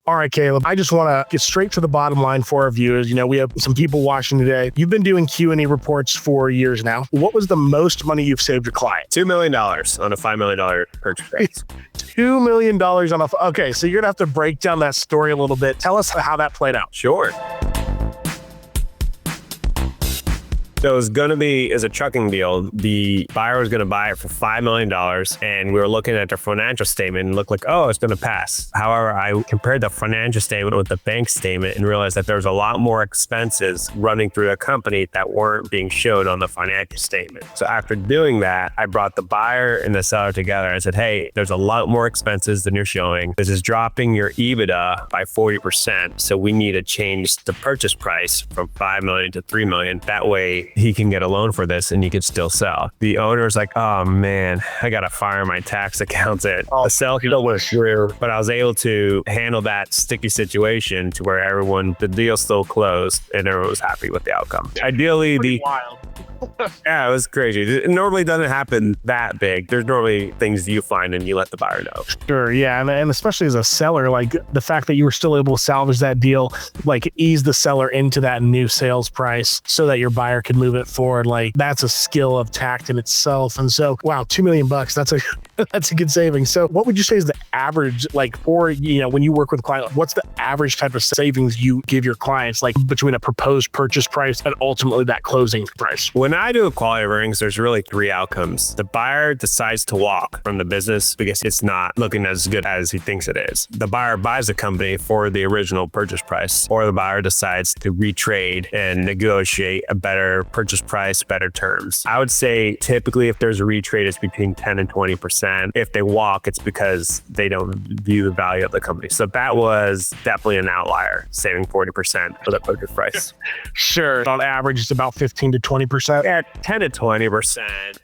All right, Caleb, I just want to get straight to the bottom line for our viewers. We have some people watching today. You've been doing QoE reports for years now. What was the most money you've saved your client? $2 million on a $5 million purchase price. $2 million on a... Okay, so you're going to have to break down that story a little bit. Tell us how that played out. Sure. So it was going to be, as a trucking deal, the buyer was going to buy it for $5 million. And we were looking at their financial statement and looked like, oh, it's going to pass. However, I compared the financial statement with the bank statement and realized that there was a lot more expenses running through a company that weren't being shown on the financial statement. So after doing that, I brought the buyer and the seller together and said, hey, there's a lot more expenses than you're showing. This is dropping your EBITDA by 40%. So we need to change the purchase price from $5 million to $3 million. That way, he can get a loan for this and he could still sell. The owner's like, oh man, I got to fire my tax accountant. The seller was sure, but I was able to handle that sticky situation to where the deal still closed and everyone was happy with the outcome. Ideally, Wild. Yeah, it was crazy. It normally doesn't happen that big. There's normally things you find and you let the buyer know. Sure, yeah. And especially as a seller, like the fact that you were still able to salvage that deal, like ease the seller into that new sales price so that your buyer could move it forward. Like that's a skill of tact in itself. And so, wow, $2 million, that's a good savings. So what would you say is the average, like for, when you work with a client, what's the average type of savings you give your clients, like between a proposed purchase price and ultimately that closing price? When I do a quality of earnings, there's really three outcomes. The buyer decides to walk from the business because it's not looking as good as he thinks it is. The buyer buys the company for the original purchase price, or the buyer decides to retrade and negotiate a better purchase price, better terms. I would say typically if there's a retrade, it's between 10 and 20%. If they walk, it's because they don't view the value of the company. So that was definitely an outlier, saving 40% for the purchase price. Sure. On average, it's about 15 to 20%. Yeah, 10 to 20%.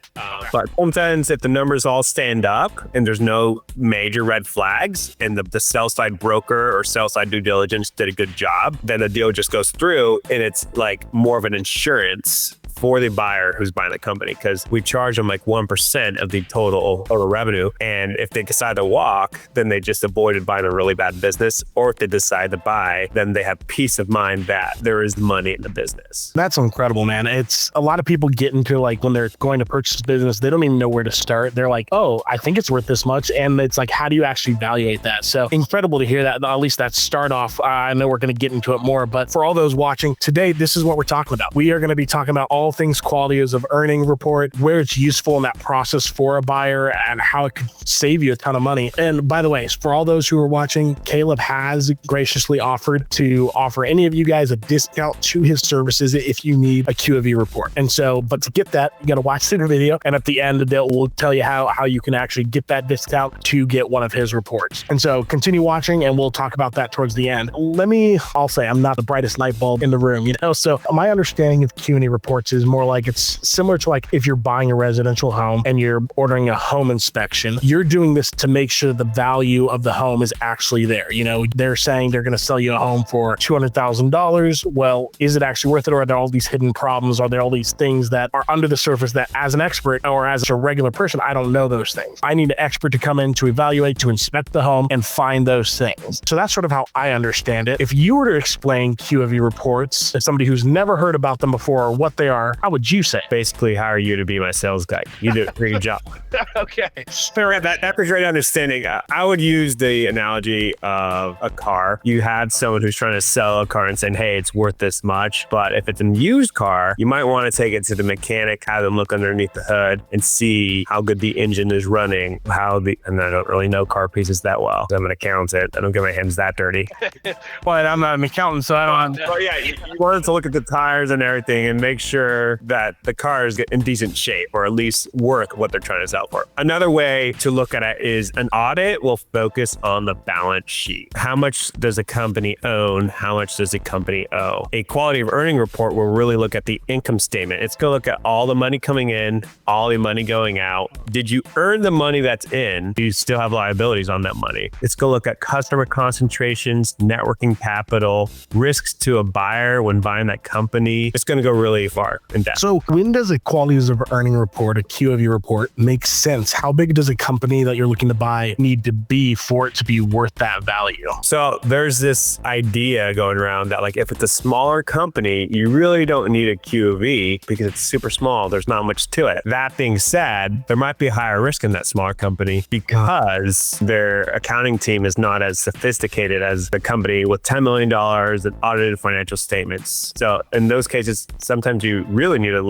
But sometimes if the numbers all stand up and there's no major red flags and the sell side broker or sell side due diligence did a good job, then the deal just goes through and it's like more of an insurance for the buyer who's buying the company, because we charge them like 1% of the total revenue. And if they decide to walk, then they just avoided buying a really bad business. Or if they decide to buy, then they have peace of mind that there is money in the business. That's incredible, man. It's a lot of people get into like when they're going to purchase business, they don't even know where to start. They're like, oh, I think it's worth this much. And it's like, how do you actually evaluate that? So incredible to hear that. At least that start off. I know we're going to get into it more, but for all those watching today, this is what we're talking about. We are going to be talking about all things quality of earning report, where it's useful in that process for a buyer and how it could save you a ton of money. And by the way, for all those who are watching, Caleb has graciously offered to offer any of you guys a discount to his services if you need a QoE report. And so, but to get that, you got to watch the video. And at the end, we'll tell you how you can actually get that discount to get one of his reports. And so continue watching and we'll talk about that towards the end. I'll say I'm not the brightest light bulb in the room, So my understanding of QoE reports is more like it's similar to like if you're buying a residential home and you're ordering a home inspection, you're doing this to make sure the value of the home is actually there. They're saying they're going to sell you a home for $200,000. Well, is it actually worth it? Or are there all these hidden problems? Are there all these things that are under the surface that as an expert or as a regular person, I don't know those things. I need an expert to come in to evaluate, to inspect the home and find those things. So that's sort of how I understand it. If you were to explain QoE reports to somebody who's never heard about them before or what they are, how would you say? Basically hire you to be my sales guy. You do a great job. Okay. Fair. That's a great understanding. I would use the analogy of a car. You had someone who's trying to sell a car and saying, hey, it's worth this much. But if it's a used car, you might want to take it to the mechanic, have them look underneath the hood and see how good the engine is running, and I don't really know car pieces that well. I'm an accountant. I don't get my hands that dirty. Well, I'm not an accountant, so I don't. Oh yeah, you wanted to look at the tires and everything and make sure that the car is in decent shape or at least worth what they're trying to sell for. Another way to look at it is an audit will focus on the balance sheet. How much does a company own? How much does a company owe? A quality of earning report will really look at the income statement. It's going to look at all the money coming in, all the money going out. Did you earn the money that's in? Do you still have liabilities on that money? It's going to look at customer concentrations, networking capital, risks to a buyer when buying that company. It's going to go really far. in depth. So when does a qualities of earning report, a QoE report, make sense? How big does a company that you're looking to buy need to be for it to be worth that value? So there's this idea going around that like if it's a smaller company, you really don't need a QoE because it's super small. There's not much to it. That being said, there might be a higher risk in that smaller company because their accounting team is not as sophisticated as the company with $10 million in audited financial statements. So in those cases, sometimes you really need to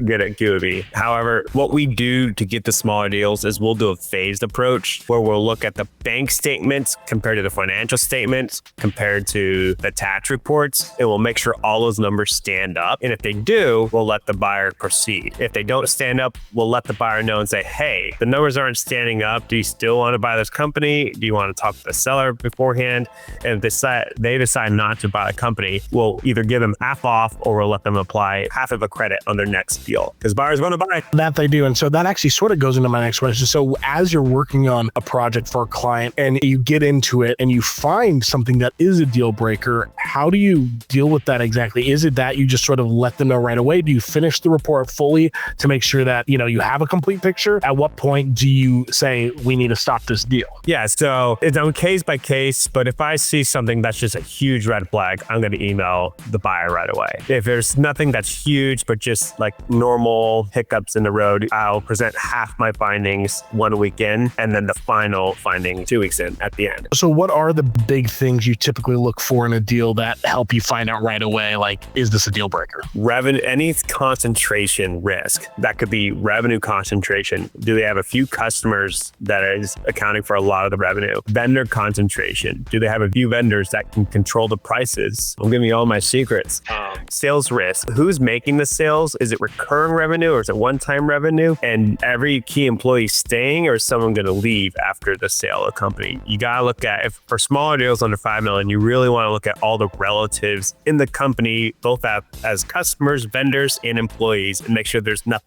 get at QoE. However, what we do to get the smaller deals is we'll do a phased approach where we'll look at the bank statements compared to the financial statements, compared to the tax reports, and we'll make sure all those numbers stand up. And if they do, we'll let the buyer proceed. If they don't stand up, we'll let the buyer know and say, hey, the numbers aren't standing up. Do you still want to buy this company? Do you want to talk to the seller beforehand? And if they decide not to buy the company, we'll either give them half off or we'll let them apply half of a credit on their next deal because buyers want to buy. That they do. And so that actually sort of goes into my next question. So as you're working on a project for a client and you get into it and you find something that is a deal breaker, how do you deal with that exactly? Is it that you just sort of let them know right away? Do you finish the report fully to make sure that, you have a complete picture? At what point do you say, we need to stop this deal? Yeah, so it's on case by case, but if I see something that's just a huge red flag, I'm going to email the buyer right away. If there's nothing that's huge, but just like normal hiccups in the road, I'll present half my findings 1 week in, and then the final finding 2 weeks in at the end. So what are the big things you typically look for in a deal that help you find out right away, like, is this a deal breaker? Revenue, any concentration risk. That could be revenue concentration. Do they have a few customers that is accounting for a lot of the revenue? Vendor concentration. Do they have a few vendors that can control the prices? I'm giving you all my secrets. Sales risk. Who's making the sales? Is it recurring revenue or is it one-time revenue? And every key employee staying, or is someone going to leave after the sale of the company? You got to look at, if for smaller deals under 5 million, you really want to look at all the relatives in the company, both as customers, vendors, and employees, and make sure there's no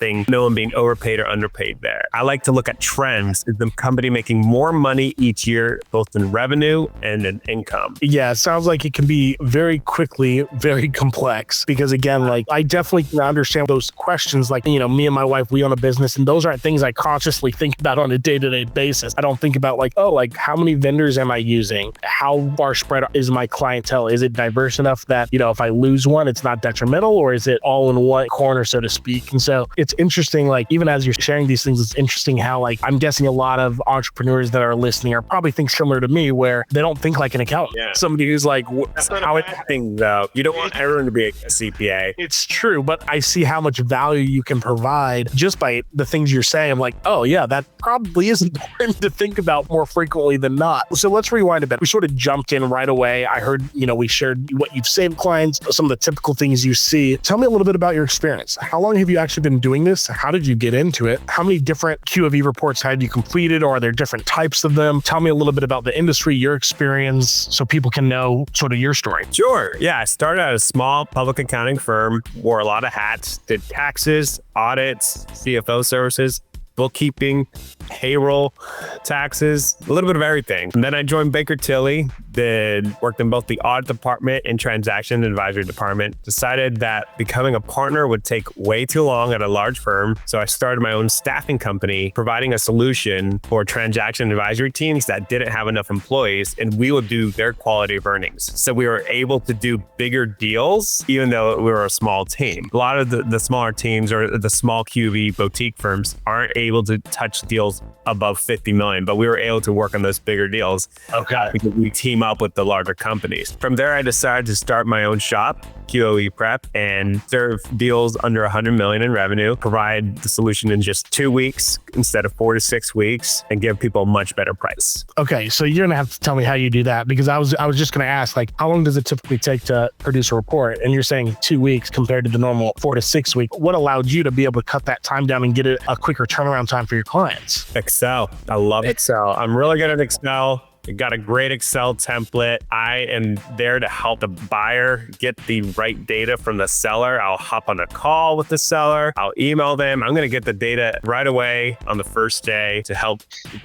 one being overpaid or underpaid there. I like to look at trends. Is the company making more money each year, both in revenue and in income? Yeah, it sounds like it can be very quickly very complex because, again, like, I definitely can understand those questions. Like, me and my wife, we own a business, and those aren't things I consciously think about on a day-to-day basis. I don't think about like, oh, like, how many vendors am I using? How far spread is my clientele? Is it diverse enough that, if I lose one, it's not detrimental, or is it all in one corner, so to speak? And so it's interesting, like, even as you're sharing these things, it's interesting how, like, I'm guessing a lot of entrepreneurs that are listening are probably think similar to me, where they don't think like an accountant. Yeah. Somebody who's like, that's not how it's thing though. You don't want everyone to be a CPA. It's true, but I see how much value you can provide just by the things you're saying. I'm like, oh yeah, that probably is important to think about more frequently than not. So let's rewind a bit. We sort of jumped in right away. I heard, we shared what you've saved clients, some of the typical things you see. Tell me a little bit about your experience. How long have you actually been doing this? How did you get into it? How many different QoE reports had you completed, or are there different types of them? Tell me a little bit about the industry, your experience, so people can know sort of your story. Sure. Yeah. I started at a small public accounting firm, wore a lot of hats, did taxes, audits, CFO services, bookkeeping, payroll, taxes, a little bit of everything. And then I joined Baker Tilly, worked in both the audit department and transaction advisory department. Decided that becoming a partner would take way too long at a large firm. So I started my own staffing company, providing a solution for transaction advisory teams that didn't have enough employees, and we would do their quality of earnings. So we were able to do bigger deals, even though we were a small team. A lot of the smaller teams or the small QoE boutique firms aren't able to touch deals above 50 million, but we were able to work on those bigger deals. Okay. Because we team up with the larger companies. From there, I decided to start my own shop, QoE Prep, and serve deals under 100 million in revenue, provide the solution in just 2 weeks instead of 4 to 6 weeks, and give people a much better price. Okay, so you're gonna have to tell me how you do that, because I was just gonna ask, like, how long does it typically take to produce a report? And you're saying 2 weeks compared to the normal 4 to 6 weeks. What allowed you to be able to cut that time down and get it a quicker turnaround time for your clients? Excel. I love Excel. I'm really good at Excel. We've got a great Excel template. I am there to help the buyer get the right data from the seller. I'll hop on a call with the seller. I'll email them. I'm going to get the data right away on the first day to help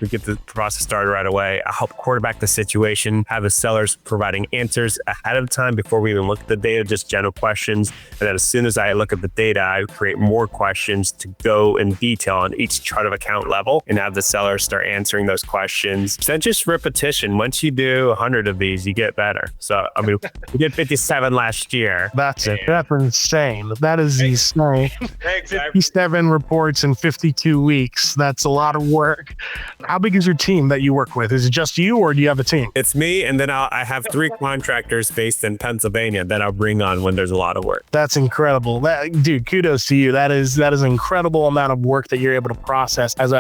get the process started right away. I'll help quarterback the situation, have the sellers providing answers ahead of time before we even look at the data, just general questions. And then as soon as I look at the data, I create more questions to go in detail on each chart of account level and have the sellers start answering those questions. Then just repetition. Once you do 100 of these, you get better. So, I mean, we did 57 last year. That's it. That's insane. That is insane. Exactly. 57 reports in 52 weeks. That's a lot of work. How big is your team that you work with? Is it just you or do you have a team? It's me, and then I have 3 contractors based in Pennsylvania that I'll bring on when there's a lot of work. That's incredible. Dude, kudos to you. That is an incredible amount of work that you're able to process as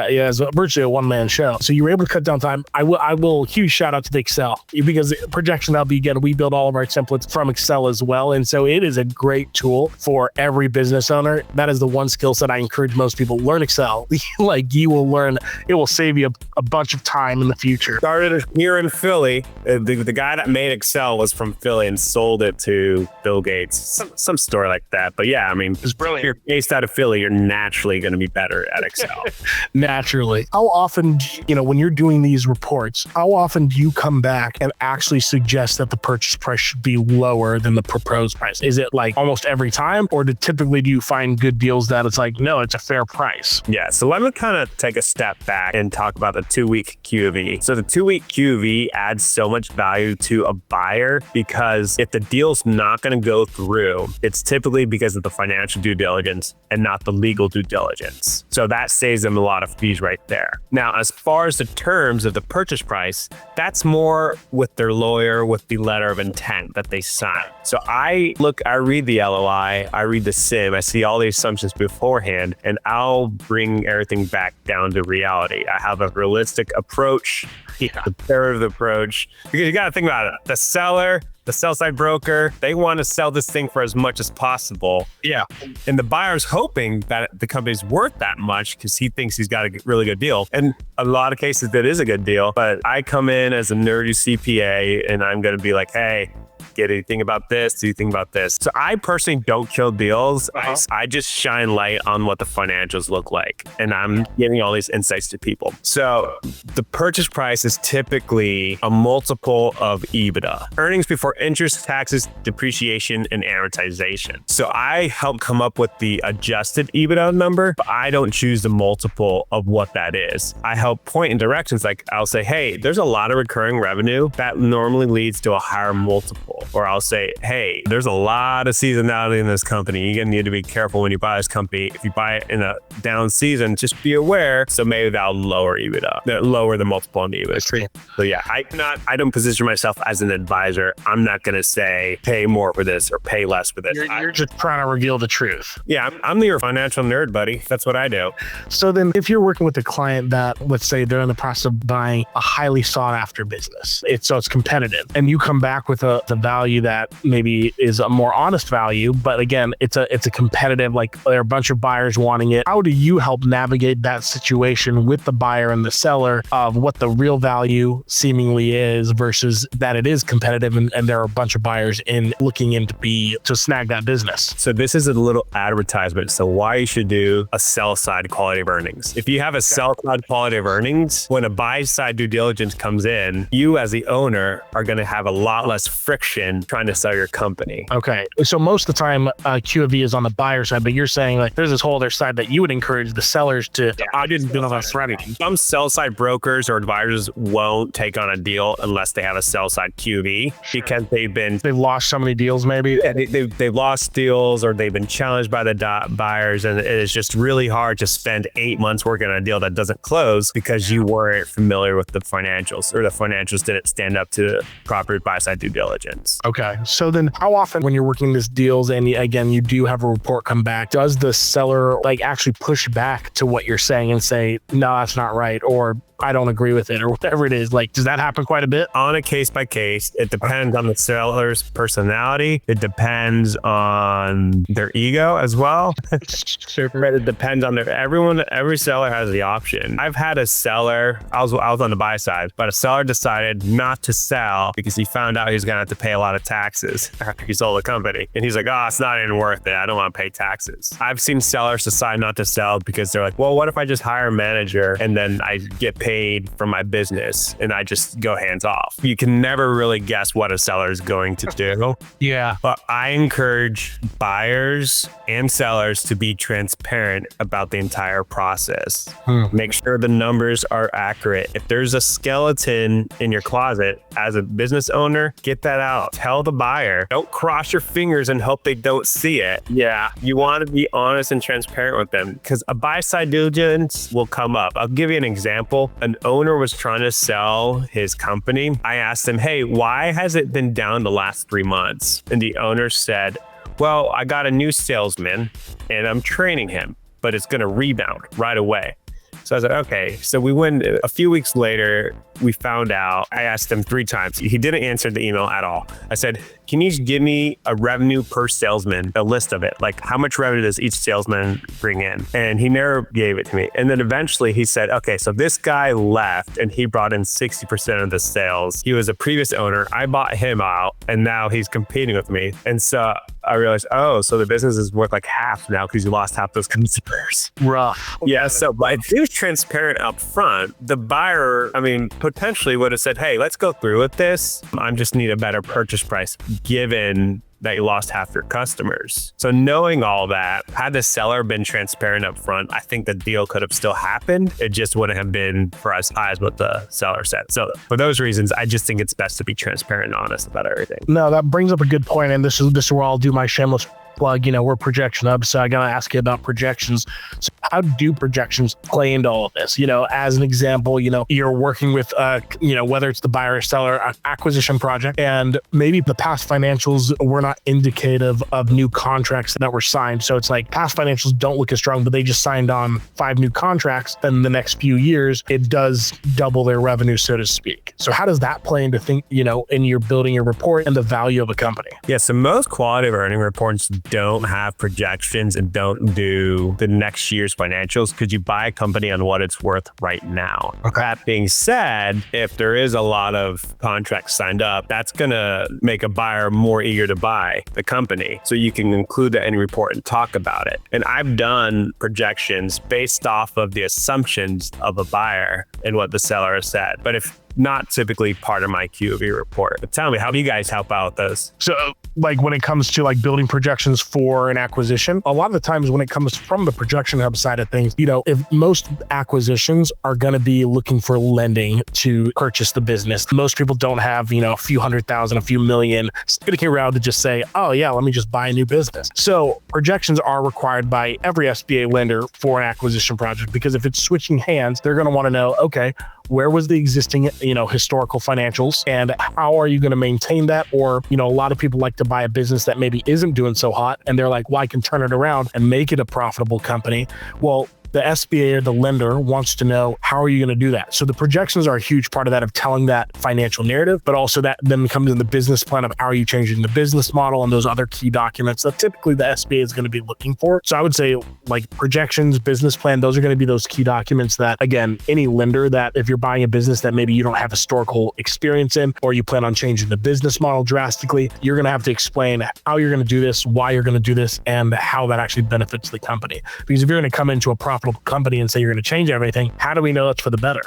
virtually a one-man show. So you were able to cut down time. I will huge shout out to the Excel, because ProjectionHub, we build all of our templates from Excel as well. And so it is a great tool for every business owner. That is the one skill set I encourage most people. Learn Excel. Like, you will learn, it will save you a bunch of time in the future. Started here in Philly. The guy that made Excel was from Philly and sold it to Bill Gates, some story like that. But yeah, I mean, It's brilliant. if you're based out of Philly, you're naturally going to be better at Excel. Naturally. How often, when you're doing these reports, how often do you come back and actually suggest that the purchase price should be lower than the proposed price? Is it like almost every time, or typically do you find good deals that it's like, no, it's a fair price? Yeah, so let me kind of take a step back and talk about the 2-week QoE. So the 2-week QoE adds so much value to a buyer, because if the deal's not going to go through, it's typically because of the financial due diligence and not the legal due diligence. So that saves them a lot of fees right there. Now, as far as the terms of the purchase price, that's more with their lawyer, with the letter of intent that they sign. So I read the LOI, I read the SIM, I see all the assumptions beforehand, and I'll bring everything back down to reality. I have a realistic approach, a comparative approach, because you got to think about it. The seller, the sell side broker, they want to sell this thing for as much as possible. Yeah. And the buyer's hoping that the company's worth that much because he thinks he's got a really good deal. And a lot of cases that is a good deal, but I come in as a nerdy CPA and I'm going to be like, hey, get anything about this? Do you think about this? So I personally don't kill deals. I just shine light on what the financials look like. And I'm giving all these insights to people. So the purchase price is typically a multiple of EBITDA. Earnings before interest, taxes, depreciation, and amortization. So I help come up with the adjusted EBITDA number, but I don't choose the multiple of what that is. I help point in directions, like I'll say, hey, there's a lot of recurring revenue that normally leads to a higher multiple. Or I'll say, hey, there's a lot of seasonality in this company. You're gonna need to be careful when you buy this company. If you buy it in a down season, just be aware. So maybe that'll lower EBITDA, lower the multiple on EBITDA. So yeah, I don't position myself as an advisor. I'm not gonna say pay more for this or pay less for this. You're just trying to reveal the truth. Yeah, I'm your financial nerd, buddy. That's what I do. So then if you're working with a client that, let's say they're in the process of buying a highly sought after business, it's competitive, and you come back with the value that maybe is a more honest value, but again, it's a competitive, like there are a bunch of buyers wanting it. How do you help navigate that situation with the buyer and the seller of what the real value seemingly is versus that it is competitive and there are a bunch of buyers looking in to snag that business? So this is a little advertisement. So why you should do a sell side quality of earnings. If you have a sell side quality of earnings, when a buy side due diligence comes in, you as the owner are going to have a lot less friction trying to sell your company. Okay. So most of the time, QoE is on the buyer side, but you're saying like there's this whole other side that you would encourage the sellers to. I didn't build a strategy. Some sell side brokers or advisors won't take on a deal unless they have a sell side QoE because they've lost so many deals maybe. Yeah, they've lost deals or they've been challenged by the buyers, and it is just really hard to spend 8 months working on a deal that doesn't close because you weren't familiar with the financials or the financials didn't stand up to proper buy side due diligence. months. Okay. So then how often when you're working these deals and again, you do have a report come back, does the seller like actually push back to what you're saying and say, no, that's not right, or I don't agree with it, or whatever it is? Like, does that happen quite a bit? On a case by case, it depends on the seller's personality. It depends on their ego as well. It depends on every seller has the option. I've had a seller, I was on the buy side, but a seller decided not to sell because he found out he was going to have to pay a lot of taxes after he sold the company. And he's like, oh, it's not even worth it. I don't want to pay taxes. I've seen sellers decide not to sell because they're like, well, what if I just hire a manager and then I get paid from my business and I just go hands off? You can never really guess what a seller is going to do. Yeah. But I encourage buyers and sellers to be transparent about the entire process. Make sure the numbers are accurate. If there's a skeleton in your closet as a business owner, get that out. Tell the buyer. Don't cross your fingers and hope they don't see it. Yeah. You want to be honest and transparent with them because a buy-side diligence will come up. I'll give you an example. An owner was trying to sell his company. I asked him, hey, why has it been down the last 3 months? And the owner said, well, I got a new salesman and I'm training him, but it's going to rebound right away. So I was like, okay. So we went a few weeks later, we found out, I asked him 3 times. He didn't answer the email at all. I said, can you give me a revenue per salesman, a list of it? Like how much revenue does each salesman bring in? And he never gave it to me. And then eventually he said, okay, so this guy left and he brought in 60% of the sales. He was a previous owner. I bought him out and now he's competing with me. And so I realized, oh, so the business is worth like half now because you lost half those customers. Rough. Yeah. So but if he was transparent up front, the buyer, I mean, potentially would have said, hey, let's go through with this. I just need a better purchase price given that you lost half your customers. So knowing all that, had the seller been transparent up front, I think the deal could have still happened. It just wouldn't have been for as high as what the seller said. So for those reasons, I just think it's best to be transparent and honest about everything. No, that brings up a good point, and this is where I'll do my shameless plug. You know, we're ProjectionHub, so I gotta ask you about projections. So how do projections play into all of this? You know, as an example, you know, you're working with whether it's the buyer or seller acquisition project, and maybe the past financials were not indicative of new contracts that were signed. So it's like past financials don't look as strong, but they just signed on 5 new contracts. Then the next few years, it does double their revenue, so to speak. So how does that play into in your building your report and the value of a company? Yeah, so most quality of earning reports don't have projections and don't do the next year's financials because you buy a company on what it's worth right now. Okay. That being said, if there is a lot of contracts signed up, that's going to make a buyer more eager to buy the company. So you can include that in your report and talk about it. And I've done projections based off of the assumptions of a buyer and what the seller has said. But if not typically part of my QoE report. But tell me, how do you guys help out with those? So like when it comes to like building projections for an acquisition, a lot of the times when it comes from the ProjectionHub side of things, you know, if most acquisitions are going to be looking for lending to purchase the business, most people don't have, a few $100,000, a few million sticking around to just say, oh yeah, let me just buy a new business. So projections are required by every SBA lender for an acquisition project, because if it's switching hands, they're going to want to know, okay, where was the existing, historical financials and how are you going to maintain that? Or, a lot of people like to buy a business that maybe isn't doing so hot and they're like, well, I can turn it around and make it a profitable company. Well, the SBA or the lender wants to know, how are you going to do that? So the projections are a huge part of that, of telling that financial narrative, but also that then comes in the business plan of how are you changing the business model and those other key documents that typically the SBA is going to be looking for. So I would say like projections, business plan, those are going to be those key documents that, again, any lender that if you're buying a business that maybe you don't have historical experience in, or you plan on changing the business model drastically, you're going to have to explain how you're going to do this, why you're going to do this, and how that actually benefits the company. Because if you're going to come into a profitable company and say you're going to change everything, how do we know that's for the better?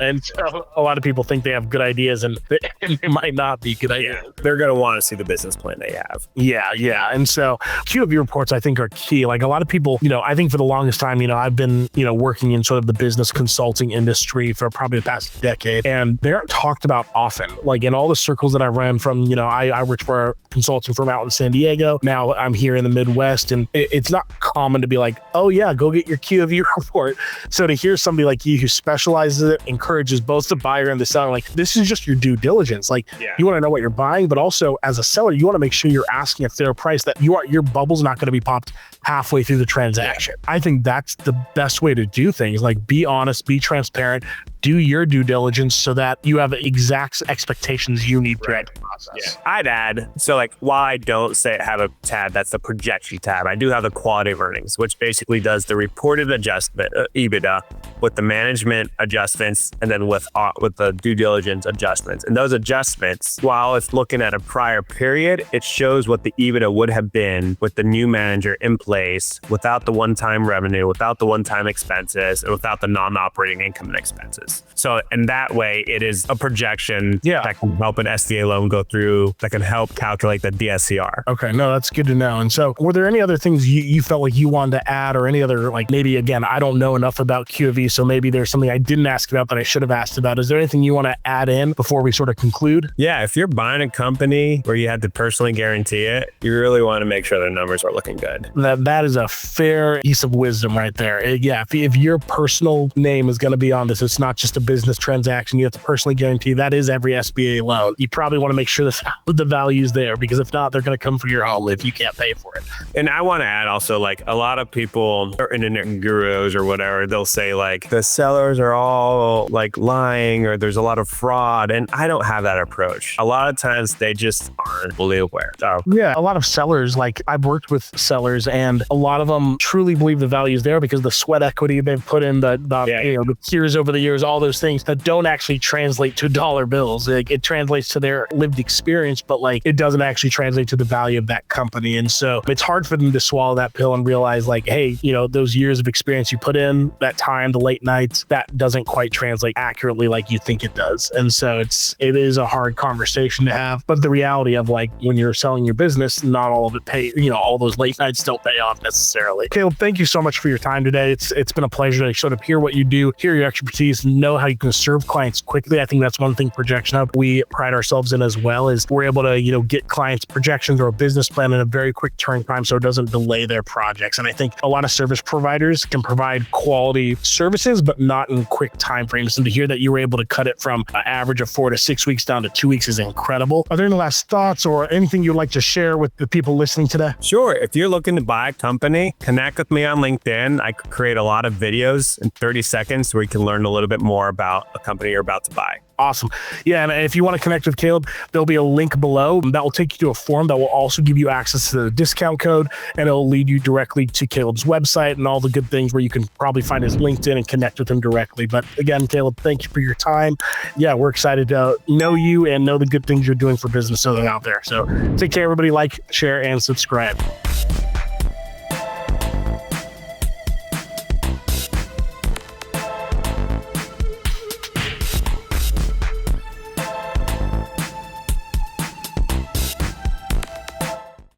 And so a lot of people think they have good ideas and it might not be good ideas. Yeah, they're going to want to see the business plan they have. Yeah. And so QoE reports, I think, are key. Like a lot of people, I think for the longest time, I've been, working in sort of the business consulting industry for probably the past decade, and they aren't talked about often. Like in all the circles that I ran from, I worked for a consulting firm out in San Diego. Now I'm here in the Midwest, and it's not common to be like, oh yeah, yeah, go get your QoE report. So to hear somebody like you who specializes it, encourages both the buyer and the seller, like this is just your due diligence. Like you want to know what you're buying, but also as a seller, you want to make sure you're asking a fair price, that your bubble's not going to be popped halfway through the transaction. I think that's the best way to do things. Like be honest, be transparent, do your due diligence so that you have exact expectations you need throughout the process. I'd add, so like while I don't say have a tab that's the projection tab, I do have the quality of earnings, which basically does the reported adjustment EBITDA with the management adjustments and then with the due diligence adjustments. And those adjustments, while it's looking at a prior period, it shows what the EBITDA would have been with the new manager in place without the one-time revenue, without the one-time expenses, and without the non-operating income and expenses. So in that way, it is a projection that can help an SBA loan go through, that can help calculate the DSCR. Okay, no, that's good to know. And so were there any other things you felt like you wanted to add, or any other, like maybe, again, I don't know enough about QoE, so maybe there's something I didn't ask about that I should have asked about. Is there anything you want to add in before we sort of conclude? Yeah, if you're buying a company where you had to personally guarantee it, you really want to make sure their numbers are looking good. That is a fair piece of wisdom right there. Yeah, if your personal name is going to be on this, it's not just a business transaction. You have to personally guarantee. That is every SBA loan. You probably want to make sure that the value's there, because if not, they're going to come for your home if you can't pay for it. And I want to add also, like a lot of people or internet gurus or whatever, they'll say like the sellers are all like lying or there's a lot of fraud. And I don't have that approach. A lot of times they just aren't fully aware. So yeah, a lot of sellers, like I've worked with sellers, and a lot of them truly believe the value is there because the sweat equity they've put in, the years over the years, all those things that don't actually translate to dollar bills. Like, it translates to their lived experience, but like it doesn't actually translate to the value of that company. And so it's hard for them to swallow that pill and realize like, hey, those years of experience you put in, that time, the late nights, that doesn't quite translate accurately like you think it does. And so it is a hard conversation to have. But the reality of like when you're selling your business, not all of it all those late nights don't pay off necessarily. Caleb, thank you so much for your time today. It's been a pleasure to sort of hear what you do, hear your expertise, know how you can serve clients quickly. I think that's one thing ProjectionHub we pride ourselves in as well, is we're able to get clients projections or a business plan in a very quick turn time so it doesn't delay their projects. And I think a lot of service providers can provide quality services, but not in quick time frames. And to hear that you were able to cut it from an average of 4 to 6 weeks down to 2 weeks is incredible. Are there any last thoughts or anything you'd like to share with the people listening today? Sure. If you're looking to buy a company, connect with me on LinkedIn. I create a lot of videos in 30 seconds where you can learn a little bit more about a company you're about to buy. Awesome. Yeah, and if you want to connect with Caleb, there'll be a link below that will take you to a form that will also give you access to the discount code, and it'll lead you directly to Caleb's website and all the good things where you can probably find his LinkedIn and connect with him directly. But again, Caleb, thank you for your time. Yeah, we're excited to know you and know the good things you're doing for business out there. So take care, everybody. Like, share, and subscribe.